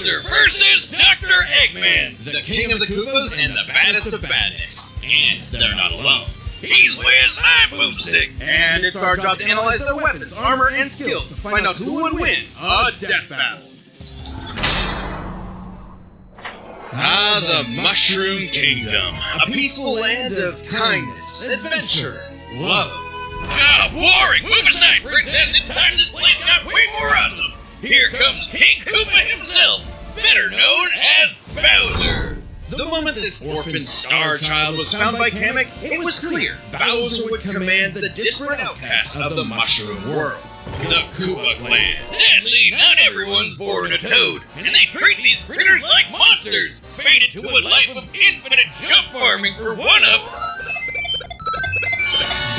Bowser versus Dr. Eggman, the king of the Koopas and the baddest of badniks. And they're not alone. He's Wiz, I'm Boomstick. And it's our job to analyze their weapons, armor, and skills to find out who would win a death battle. The Mushroom Kingdom. A peaceful land of kindness, adventure, love. Boring! Move aside, princess! It's time this place got way more awesome! Here comes King Koopa himself, better known as Bowser! The moment this orphan star child was found by Kamek, it was clear Bowser would command the disparate outcasts of the Mushroom world. The Koopa clan. Sadly, not everyone's born a toad, and they treat these critters like monsters, fated to a life of infinite jump farming for one-ups.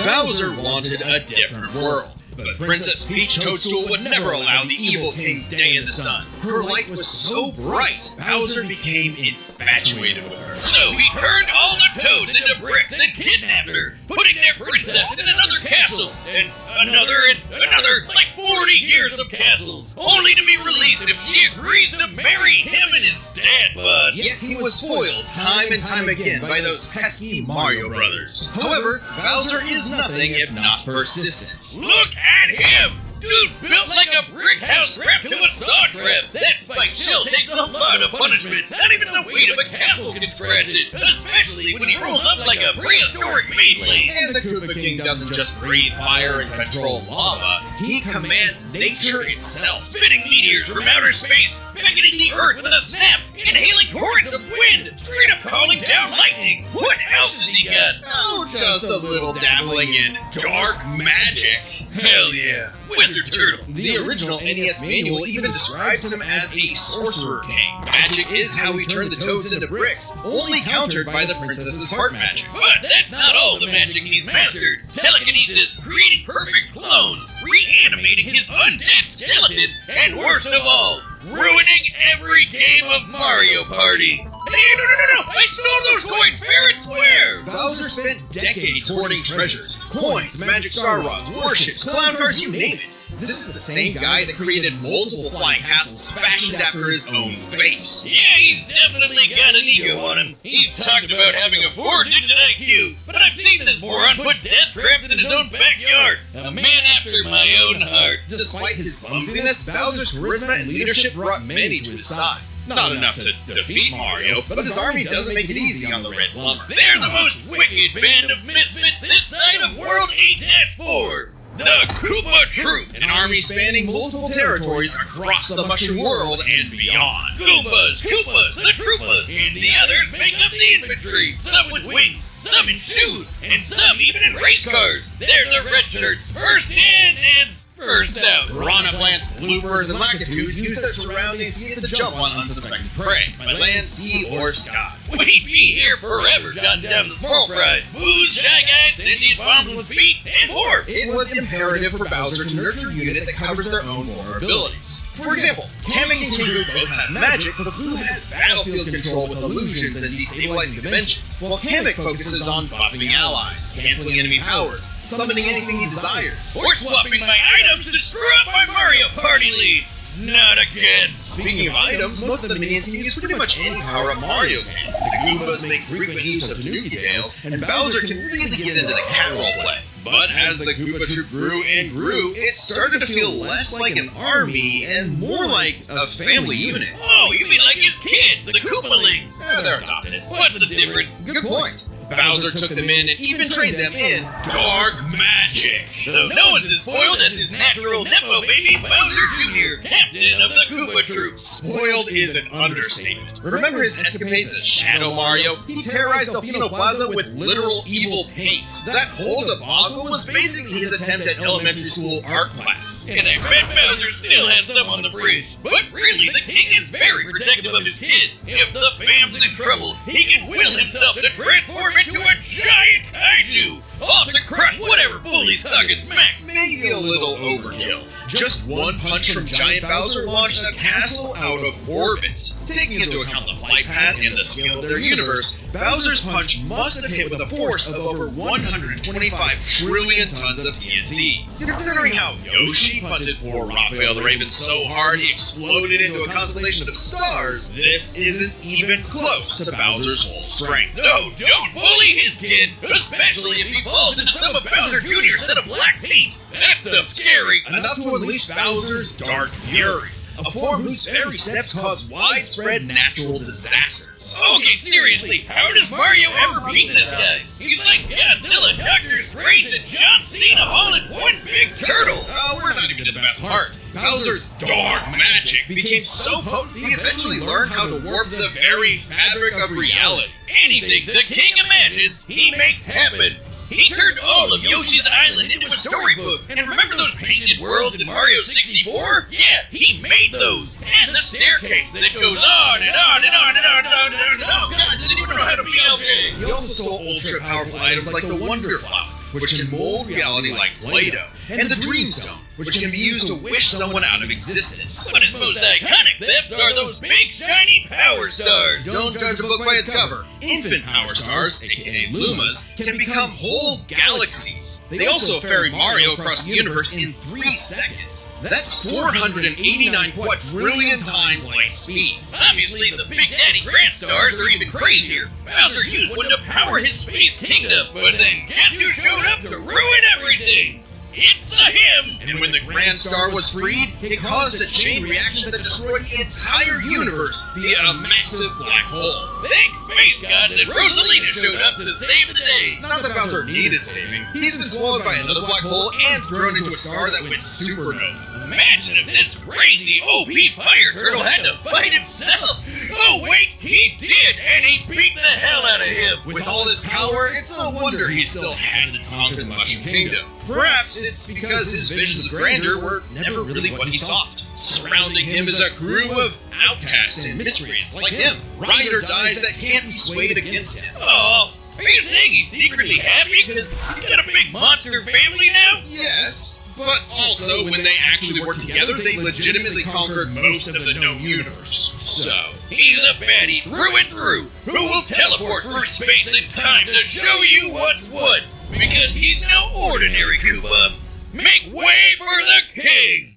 Bowser wanted a different world, but Princess Peach Toadstool would never allow the evil king's day in the sun. Her light was so bright, Bowser became infatuated with her. So he turned all the toads into bricks and kidnapped her, putting their princess in another castle, and another, like 40 years of castles, only to be released if she agrees to marry him and his dad bod. Yet he was foiled time and time again by those pesky Mario brothers. However, Bowser is nothing if not persistent. Look at him! Dude's built like a brick house strapped to a saw trap. That spiked shell takes a lot of punishment. Not even the weight of a castle can scratch it, especially when he rolls up like a prehistoric Beyblade. And the Koopa King doesn't just breathe fire and control lava, he commands nature itself. Spitting meteors from outer space, beckoning the earth with a snap, inhaling torrents of wind, straight up calling down lightning. What else has he got? Oh, just a little dabbling in dark magic. Hell yeah. Wizard Turtle. The original NES manual even describes him as a sorcerer king. Magic is how he turned the toads into bricks, only countered by the princess's heart magic. But that's not all the magic he's mastered. Telekinesis, creating perfect clones, reanimating his undead skeleton, and worst of all, ruining every game of Mario Party. Hey, no! I stole those coins fair and square! Bowser spent decades hoarding treasures, coins, magic star rods, warships, clown cars, you name it. This is the same guy that created multiple flying castles fashioned after his own face. Yeah, he's definitely got an ego on him. He's talked about having a 4-digit IQ, but I've seen this moron put death traps in his own backyard. A man after my own heart. Despite his clumsiness, Bowser's charisma and leadership brought many to his side. Not enough to defeat Mario, but his army doesn't make it easy on the Red Plumber. They're the most wicked band of misfits this side of World 8-4. The Koopa Troop, an army spanning multiple territories across the Mushroom world and beyond. Koopas, the Troopas, and the others make up the infantry. Some with wings, some in shoes, and some even in race cars. They're the red shirts, first in and first out. Piranha plants, bloopers, and lakitus use their surroundings to get the jump on unsuspecting prey, by land, sea, or sky. We'd be here forever jotting down the small fries, booze, shy guys, Indian bombs with feet, and more. It was imperative for Bowser to nurture a unit that covers their own vulnerabilities. For example, Kamek and Kingu both have magic, but Blue has battlefield control with illusions and destabilizing dimensions, while Kamek focuses on buffing allies, canceling enemy powers, summoning anything he desires. Or swapping my items to screw up my Mario Party lead. Not again! Speaking of items, most of the minions can use pretty much any power-up Mario can. The Goombas make frequent use of Tanuki tails, and Bowser can really get into the cat roleplay. But as the Koopa Troop grew and grew, it started to feel less like an army and more like a family unit. Oh, you mean like his kids, the Koopalings? They're adopted. What's the difference? Good point. Bowser took them in and even trained them in dark magic. So no one's as spoiled as his natural Nepo baby, Bowser Jr., captain of the Koopa Troop. Spoiled is an understatement. Remember his escapades as Shadow Mario? He terrorized Delfino Plaza with literal evil paint. That whole debacle was basically his attempt at elementary school art class. And I bet Bowser still has some on the fridge. But really, the king is very protective of his kids. If the fam's in trouble, he can will himself to transform into a giant kaiju, off to crush whatever bullies talking smack. Maybe a little overkill. Just one punch from Giant Bowser launched a castle out of orbit. Taking into account the flight path and the scale of their universe, Bowser's punch must have hit with a force of over 125 trillion tons of TNT. Considering how Yoshi punted poor Raphael the Raven so hard he exploded into a constellation of stars, this isn't even close to Bowser's whole strength. So don't bully his kid, especially if he falls into some of Bowser Jr.'s set of black paint. That stuff's scary. Enough to unleash Bowser's dark fury, a form whose very steps cause widespread natural disasters. Okay, seriously, how does Mario ever beat this guy? He's like Godzilla, Doctor Strange, and John Cena all in one big turtle. We're not even to the best part. Bowser's dark magic became so potent he eventually learned how to warp the very fabric of reality. Anything the king imagines, he makes happen. He turned all of Yoshi's Island into a storybook. And remember those painted worlds in Mario 64? Yeah, he made those. And the staircase that goes on and on and on and on and on and on and on. Oh God, does anyone know how to BLJ? He also stole ultra-powerful items like the Wonder Flower, which can mold reality like Play-Doh, and the Dream Stone, which can be used to wish someone out of existence. But his most iconic thefts are those big shiny power stars. Don't judge a book by its cover. Infant power stars, aka Lumas, can become whole galaxies. They also ferry Mario across the universe in 3 seconds. That's 489 quadrillion times light speed. Obviously, the Big Daddy Grand Stars are even crazier. Bowser used one to power his space kingdom, but then guess who showed up to ruin everything? It's a him! And when the Grand Star was freed, it caused a chain reaction that destroyed the entire universe via a massive black hole. Thanks, Space God, that Rosalina showed up to save the day. Not that Bowser needed saving. He's been swallowed by another black hole and thrown into a star that went supernova. Imagine if this crazy OP fire turtle had to fight himself. Oh wait, he did, and he beat the hell out of him. With all this power, it's no wonder he still hasn't conquered the Mushroom Kingdom. Perhaps it's because his visions of grandeur were never really what he sought. Surrounding him is a crew of outcasts and miscreants like him, ride or dies that can't be swayed against him. Oh, are you saying he's secretly happy because he's got a big monster family now? Yes, but also when they actually worked together, they legitimately conquered most of the known universe. So, he's a baddie through and through, who will teleport through space and time to show you what's what. Because he's no ordinary Koopa. Make way for the king!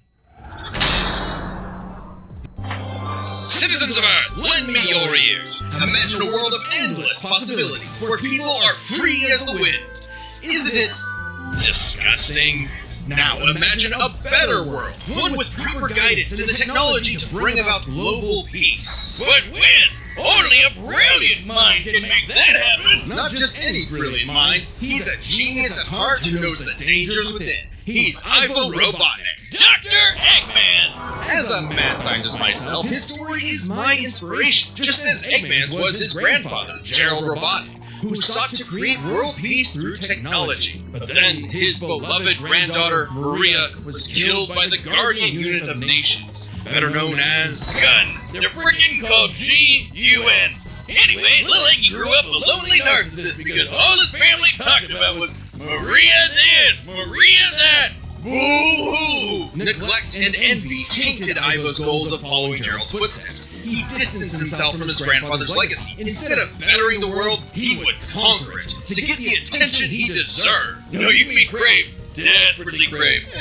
Citizens of Earth, lend me your ears. Imagine a world of endless possibility, where people are free as the wind. Isn't it disgusting? Now imagine a better world, one with proper guidance and the technology to bring about global peace. But Wiz, only a brilliant mind can make that happen. Not just any brilliant mind, he's a genius at heart who knows the dangers within. He's Ivo Robotnik. Dr. Eggman! As a mad scientist myself, his story is my inspiration, just as Eggman's was his grandfather, Gerald Robotnik, who sought to create world peace through technology. But then his beloved granddaughter, Maria, was killed by the Guardian Unit of Nations, better known as Gun. They're freaking called G-U-N. Anyway, Lil Eggy grew up a lonely narcissist because all his family talked about was Maria this, Maria that. Boo-hoo! Neglect and envy tainted Ivo's goals of following Gerald's footsteps. He distanced himself from his grandfather's legacy. Instead of bettering the world, he would conquer it to get the attention he deserved. No, you mean craved. Desperately craved.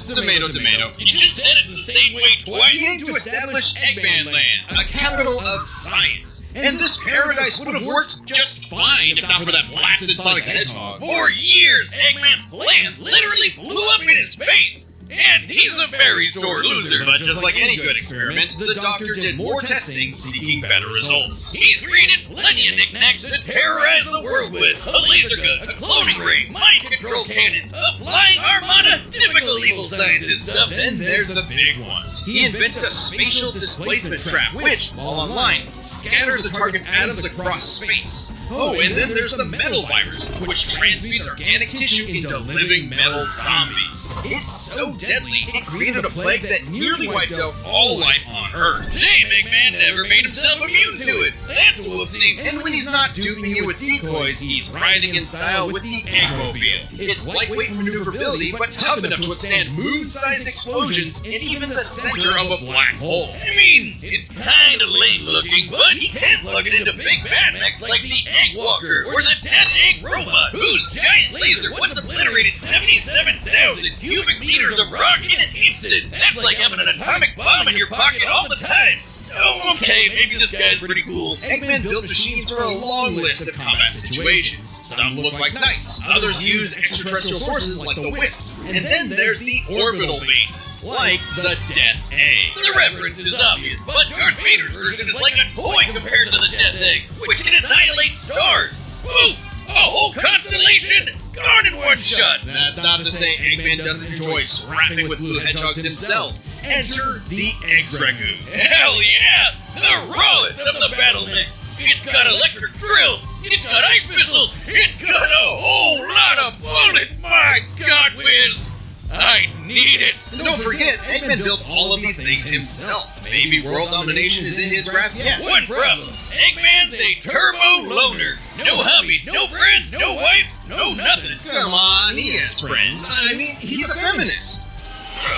Tomato, tomato. You just said it the same way twice. He aimed to establish Eggman Land, a capital of science. And this paradise would have worked just fine if not for that blasted Sonic the Hedgehog. For years, Eggman's plans literally blew up in his face. And he's a very sore loser. But just like any good experiment, the doctor did more testing, seeking better results. He's created plenty of knickknacks to terrorize the world with. A laser gun, a cloning ray, mind control cannons, a flying armada, typical evil scientist stuff. Then there's the big ones. He invented a spatial displacement trap, which, while online, scatters and targets atoms across space. Oh, and then there's the metal virus, which transmutes organic tissue into living metal zombies. It's so deadly it created a plague that nearly wiped out all life on Earth. Shame Eggman never made himself immune to it. That's a whoopsie. And when he's not duping you with decoys, he's riding in style with the Eggmobile. It's lightweight maneuverability, but tough enough to withstand moon-sized explosions and even the center of a black hole. I mean, it's kind of lame looking, but he can plug it into big bad mechs like the Egg Walker or the Death Egg Robot, whose giant laser once obliterated 77,000 cubic meters of rock in an instant. That's like having an atomic bomb in your pocket all the time. Oh, okay, maybe this guy's pretty cool. Eggman built machines for a long list of combat situations. Some look like knights, others use extraterrestrial sources like the Wisps, and then there's the orbital bases, like the Death Egg. The reference is obvious, but Darth Vader's version is like a toy compared to the Death Egg, which can annihilate stars. Woo! A whole constellation gone in one shot! That's not to say Eggman doesn't enjoy scrapping with blue hedgehogs himself. Enter the Egg Dragoons. Hell yeah! The rawest of the battle mechs! It's got electric drills! It's got ice missiles! It's got a whole lot of bullets! My God, Wiz! I need it! And don't forget, Eggman built all of these things himself. Maybe world domination is in his grasp yet. One problem. Eggman's a turbo loner. No hobbies, no friends, no wife, no nothing. Come on, he has friends. I mean, he's a feminist.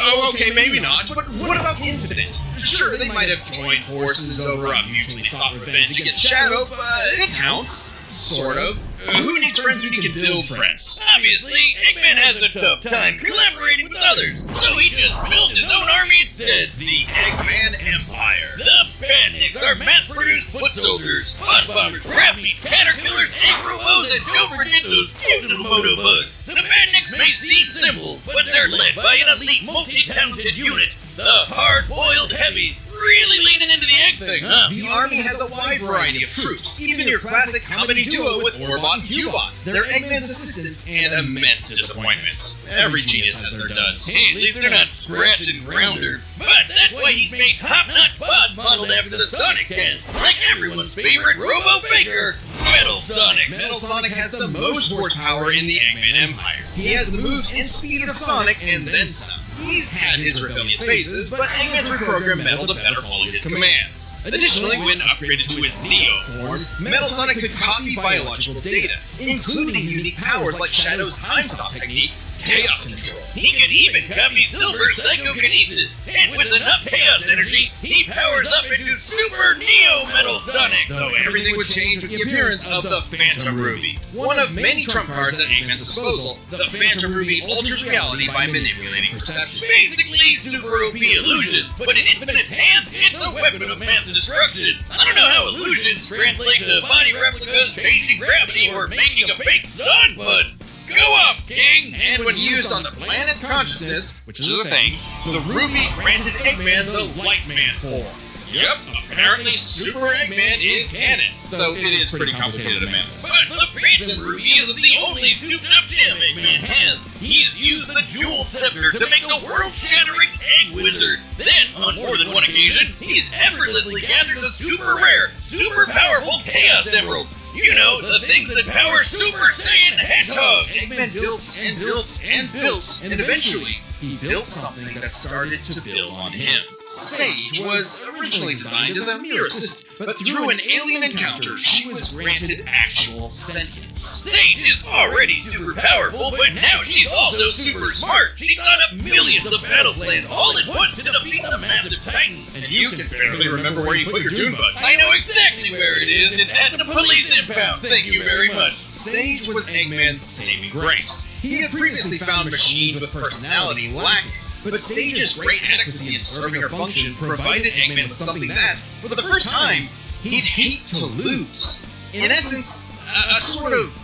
Oh, okay, maybe not, but what about Infinite? Sure, they might have joined forces over a mutually sought revenge against Shadow, but it counts. Sort of. Who needs friends when he can build friends? Obviously, Eggman has a tough time collaborating with others, so he just built his own army instead. The Eggman Empire. The Badniks are mass-produced foot soldiers, bus bombers, crafties, caterpillars, egg robos, and don't forget those cute little moto bugs. The Badniks may seem simple, but they're led by an elite, multi-talented unit. The hard-boiled heavies, really leaning into the egg thing, huh? The army has a wide variety of troops, even your classic comedy duo with Orbot and Cubot. They're Eggman's assistants and immense disappointments. Every genius has their duds. Hey, at least they're not Scratch and Grounder. But that's why he's made top-notch bots modeled after the Sonic cast, like everyone's favorite robo-faker, Metal Sonic. Metal Sonic has the most horsepower in the Eggman Empire. He has the moves and speed of Sonic and then some. He's had his rebellious phases, but Eggman's reprogrammed Metal to better follow his commands. Additionally, when upgraded to his Neo form, Metal Sonic could copy biological data, including unique powers like Shadow's time stop technique, chaos control. He could even copy Silver's psychokinesis, and with enough chaos energy, he powers up into Super Neo Metal Sonic. Though everything would change with the appearance of the Phantom Ruby. One of many trump cards at Eggman's disposal, the Phantom Ruby alters reality by manipulating perception. Basically, super OP illusions, but in Infinite's hands, it's a weapon of mass destruction. I don't know how illusions translate to body replicas, changing gravity, or making a fake sun, but go off, King! And when used on the planet's consciousness, which is a thing, the Ruby granted Eggman the Lightman form. Yep, apparently Super Eggman is canon, though it is pretty complicated to manage. But the Phantom Ruby isn't the only souped-up gem Eggman has. He's used the Jewel Scepter to make the world-shattering Egg Wizard. Then, on more than one occasion, he's effortlessly gathered the super rare, super powerful Chaos Emeralds. You know, the things that power Super Saiyan Hedgehog. Eggman built and built and built, and eventually, he built something that started to build on him. Sage was originally designed as a mere assistant, but through an alien encounter, she was granted actual sentience. Sage is already super powerful, but now she's also super smart. She thought up millions of battle plans all at once to defeat the massive titans. And you can barely remember where you put your dune bug. I know exactly where it is. It's at the police impound. Thank you very much. Sage was Eggman's saving grace. He had previously found machines with personality lacking, but Sage's great adequacy in serving her function provided Eggman with something that, for the first time, he'd hate to lose. In essence, a sort of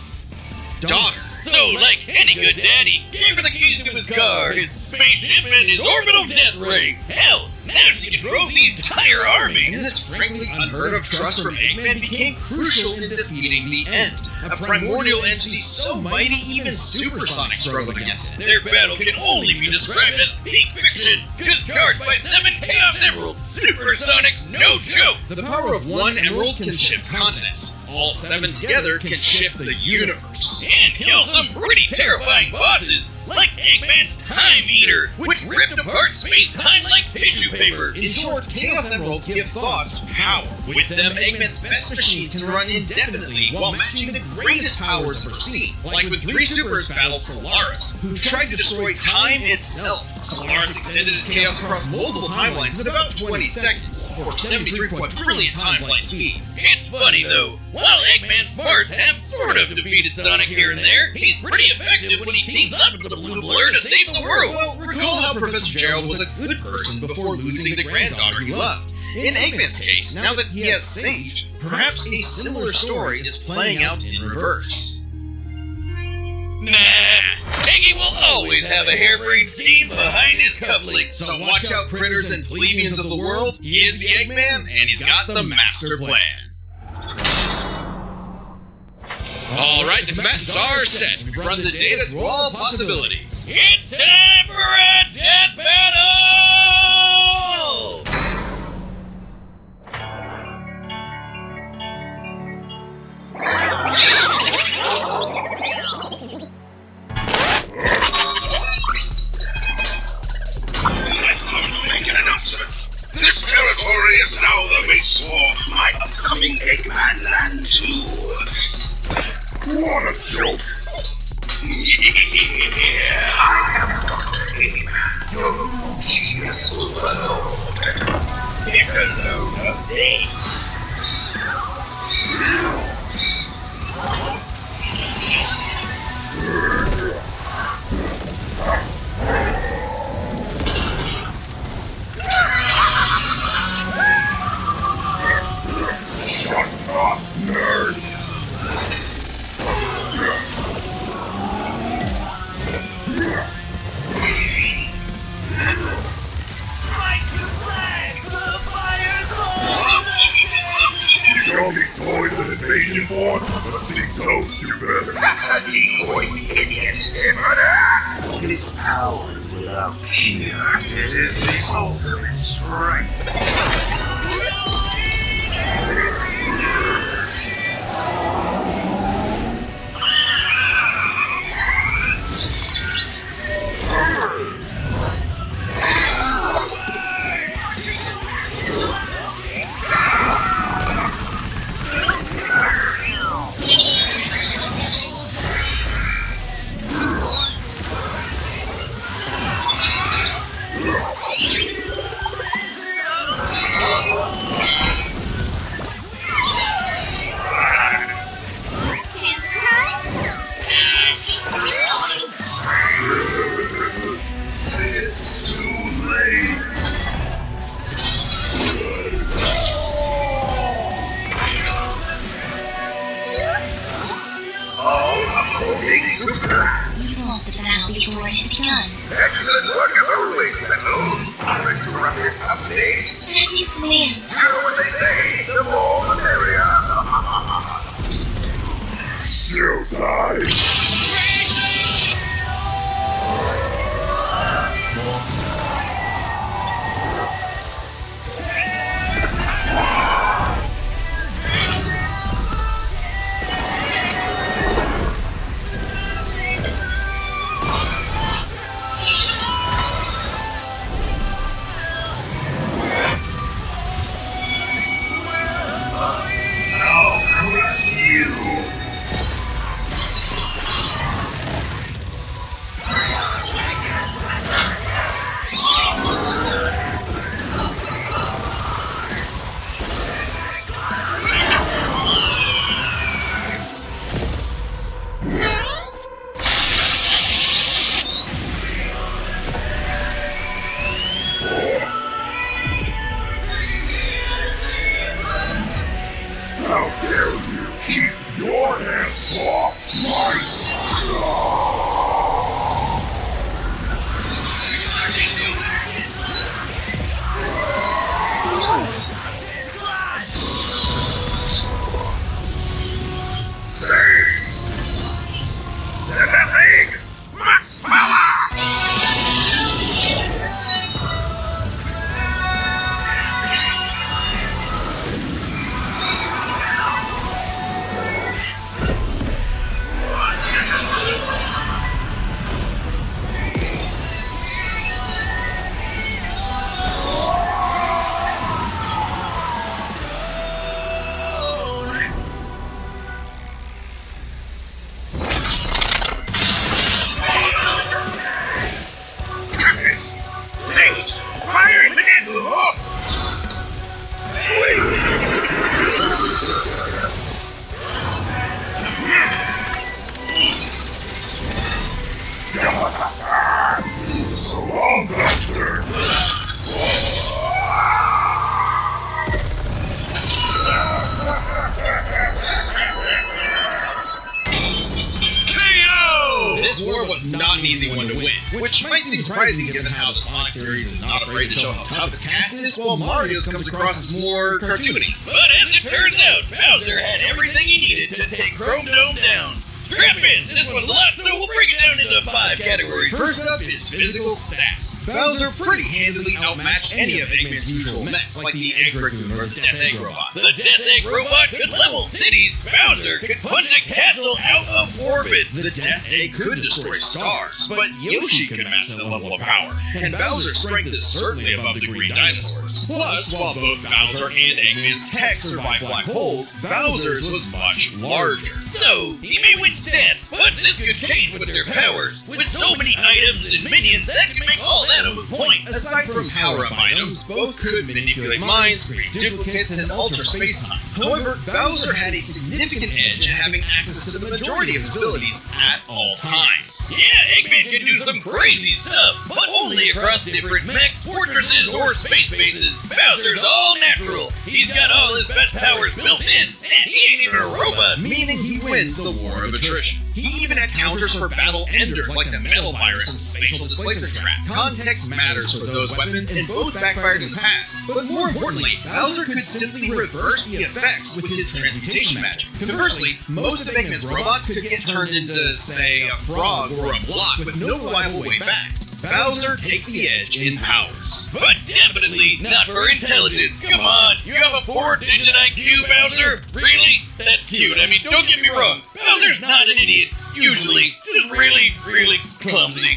daughter. So, like any good daddy, gave her the keys to his car, his spaceship, and his orbital death ray. Hell, now she controls the entire army. And this frankly unheard of trust from Eggman became crucial in defeating the End. a primordial entity so mighty even supersonic struggled against it. Their battle can only be described as peak fiction, because charged by 7 Chaos Emeralds, Supersonic's no joke! The power of one emerald can shift continents. All 7 together can shift the universe. And kill some pretty terrifying bosses, like Eggman's Time Eater, which ripped apart space-time like tissue paper. In short, Chaos Emeralds give thoughts power. With them, Eggman's best machines can run indefinitely while matching the greatest powers ever seen. Like when 3 supers battled Solaris, who tried to destroy time itself. Solaris extended its chaos across multiple timelines in about 20 seconds, or 73 quadrillion times light speed. It's funny though, while Eggman's smarts have sort of defeated Sonic here and there, he's pretty effective when he teams up with the Blue Blur to save the world. Well, recall how Professor Gerald was a good person before losing the granddaughter he loved. In Eggman's case, now that he has Sage, perhaps a similar story is playing out in reverse. Nah, Eggy will always have a harebrained scheme behind his cufflinks. So watch out, critters and plebeians of the world. He is the Eggman, and he's got the master plan. Alright, the maps are set. We've run the data through all possibilities. It's time for a death battle! This territory is now the base for my upcoming Eggman Land 2. What a joke! Yeah, I am Dr. Eggman, your genius overlord. Take a load of this. Shut up, nerd! You'll be toys an invasion board, but think those you better. Decoy, idiot! It's ours without fear. It is the ultimate strength. Before it has begun. Excellent work as always, Metal. Ready to wrap this up, Sage? As you command. You know what they say, the more the merrier. Showtime! So long, Doctor. This war was not an easy one to win, which might seem surprising given how the Sonic series is not afraid to show how tough its cast is, while Mario's comes across as more cartoony. But as it turns out, Bowser had everything he needed to take Chrome Dome down. Strap in, this one's a lot, so we'll break it down into 5 categories. First up is physical stats. Bowser pretty handily outmatched any of Eggman's usual mechs, like the Egg Dragoon or the Death Egg Robot. The Death Egg Robot could level cities. Bowser could punch a castle out of orbit. The Death Egg could destroy stars, but Yoshi could match that level of power, and Bowser's strength is certainly above the green dinosaurs. Plus, while both Bowser and Eggman's tech survived black holes, Bowser's was much larger. So, he may win stats, but this could change with their powers. With so many items and minions, that can make all that a moot point. Aside from power-up items, both could manipulate minds, create duplicates, and alter space-time. However, Bowser had a significant edge in having access to the majority of his abilities at all times. Yeah, Eggman can do some crazy stuff, but only across different mechs, fortresses, or space bases. Bowser's all natural. He's got all his best powers built in, and he ain't even a robot. Meaning he wins the war of attrition. He even had counters for battle enders like the Metal Virus and Spatial Displacement Trap. Context matters for those weapons, and both backfired in the past. But more importantly, Bowser could simply reverse the effects with his transmutation magic. Conversely, most of Eggman's robots could get turned into, say, a frog or a block with no reliable way back. Bowser takes the edge in powers. But definitely not for intelligence. Come on, you have a 4-digit IQ, Bowser? Really? That's cute. I mean, don't get me wrong. Bowser's not an idiot. Usually, just really, really clumsy.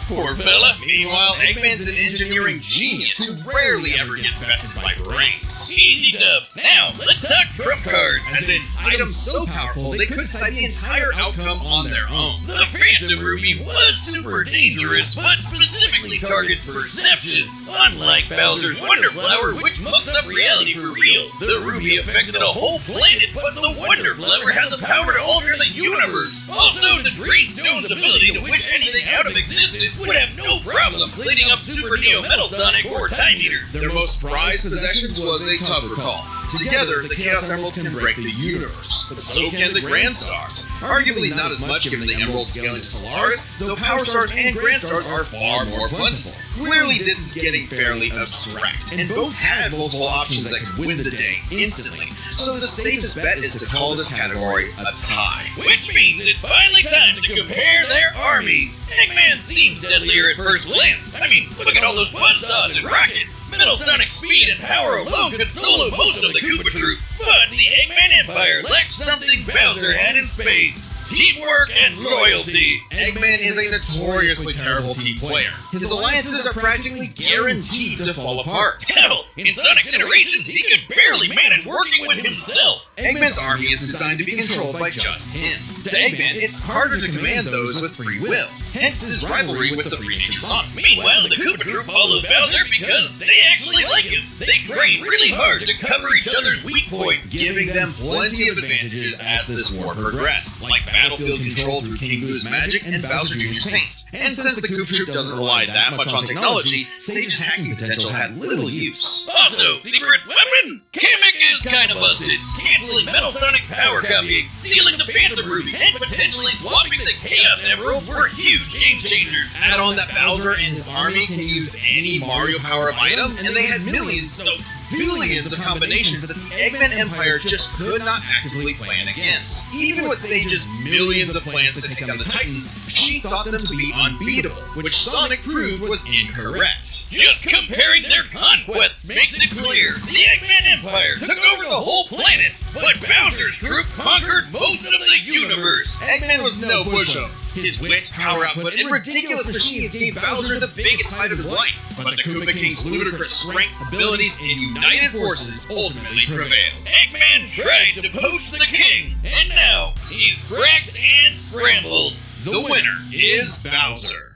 Poor fella. Meanwhile, Eggman's an engineering genius who rarely ever gets bested by brains. Easy dub. Now, let's talk trump cards. As in, items so powerful they could decide the entire outcome on their own. The Phantom Ruby was super dangerous, but specifically targets perceptions. Unlike Bowser's Wonder Flower, which mucks up reality for real. The Ruby affected a whole planet, but the Wonder Flower had the power to alter the universe. Also, the Dream Stone's ability to wish anything out of existence would have no problem cleaning up Super Neo Metal Sonic or Time Eater. Their most prized possession was a tub recall. Together, the Chaos Emeralds can break the universe, but so can the Grand Stars. Arguably not as much given the Emerald scaling to Solaris, though Power Stars and Grand Stars are far more plentiful. Clearly, this is getting fairly abstract, and both have multiple options that could win the day instantly, so the safest bet is to call this category a tie. Which means it's finally time to compare their armies. Eggman seems deadlier at first glance. I mean, look at all those buzzsaws and rockets. Metal Sonic speed and power alone could solo most of the Koopa troop, but the Eggman Empire lacked something Bowser had in spades. Teamwork and loyalty. Eggman is a notoriously terrible team player. His alliances are practically guaranteed to fall apart. Hell, in Sonic Generations, he could barely manage working with himself. Eggman's army is designed to be controlled by just him. To Eggman, it's harder to command those with free will, hence his rivalry with the free-natured Sonic. Meanwhile, the Koopa troop follows Bowser because they actually like him. They train really hard to cover each other's weak points, giving them plenty of advantages as this war progressed, like battlefield control through King Boo's magic and Bowser Jr.'s paint. And since the Koopa troop doesn't rely that much on technology, Sage's hacking potential had little use. Also, secret weapon! Kamek is kinda busted, canceling Metal Sonic's power copying, stealing the Phantom Ruby, and potentially swapping the Chaos Emeralds were huge game changers. Add on that Bowser and his army can use any Mario power-up item, and they had millions, no, billions of combinations that the Eggman Empire just could not actively plan against. Even with Sage's millions of plans to take on the Titans, she thought them to be unbeatable, which Sonic proved was incorrect. Just comparing their conquests makes it clear. The Eggman Empire took over the whole planet, but Bowser's troop conquered most of the universe. Eggman was no pushover. His wit, power output, and ridiculous machines gave Bowser the biggest fight of his life, but the Koopa King's ludicrous strength, abilities, and united forces ultimately prevailed. Eggman tried to poach the king, and now he's cracked and scrambled. The winner is Bowser.